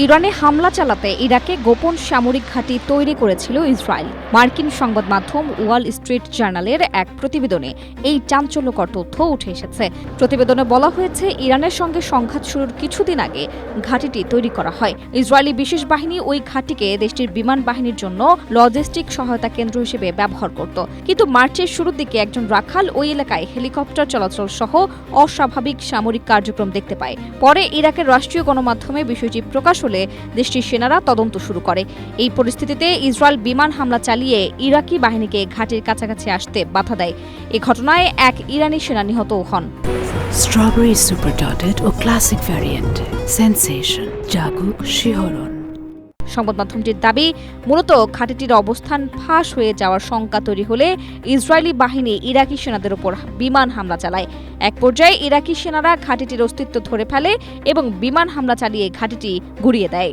ইরানে হামলা চালাতে ইরাকে গোপন সামরিক ঘাঁটি তৈরি করেছিল ইসরায়েল। মার্কিন সংবাদ মাধ্যম ওয়াল স্ট্রিট জার্নালের এক প্রতিবেদনে এই চাঞ্চল্যকর তথ্য উঠে এসেছে। প্রতিবেদনে বলা হয়েছে, ইরানের সঙ্গে সংঘাত শুরুর কিছুদিন আগে ঘাঁটিটি তৈরি করা হয়। ইসরায়েলি বিশেষ বাহিনী ওই ঘাঁটিকে দেশটির বিমান বাহিনীর জন্য লজিস্টিক সহায়তা কেন্দ্র হিসেবে ব্যবহার করত। কিন্তু মার্চের শুরুর দিকে একজন রাখাল ওই এলাকায় হেলিকপ্টার চলাচল সহ অস্বাভাবিক সামরিক কার্যক্রম দেখতে পায়। পরে ইরাকের রাষ্ট্রীয় গণমাধ্যমে বিষয়টি প্রকাশ হলে দেশটির সেনারা তদন্ত শুরু করে। এই পরিস্থিতিতে ইসরায়েল বিমান হামলা চালিয়ে ইরাকি বাহিনীকে ঘাঁটির কাছাকাছি আসতে বাধা দেয়। এ ঘটনায় এক ইরানি সেনা নিহত হন। স্ট্রবেরি সুপার ডটেড ও ক্লাসিক ভ্যারিয়েন্ট সেন্সেশন জাগুক শিহরণ। সংবাদ মাধ্যমটির দাবি, মূলত ঘাঁটিটির অবস্থান ফাঁস হয়ে যাওয়ার শঙ্কা তৈরি হলে ইসরায়েলি বাহিনী ইরাকি সেনাদের উপর বিমান হামলা চালায়। এক পর্যায়ে ইরাকি সেনারা ঘাঁটিটির অস্তিত্ব ধরে ফেলে এবং বিমান হামলা চালিয়ে ঘাঁটিটি গুঁড়িয়ে দেয়।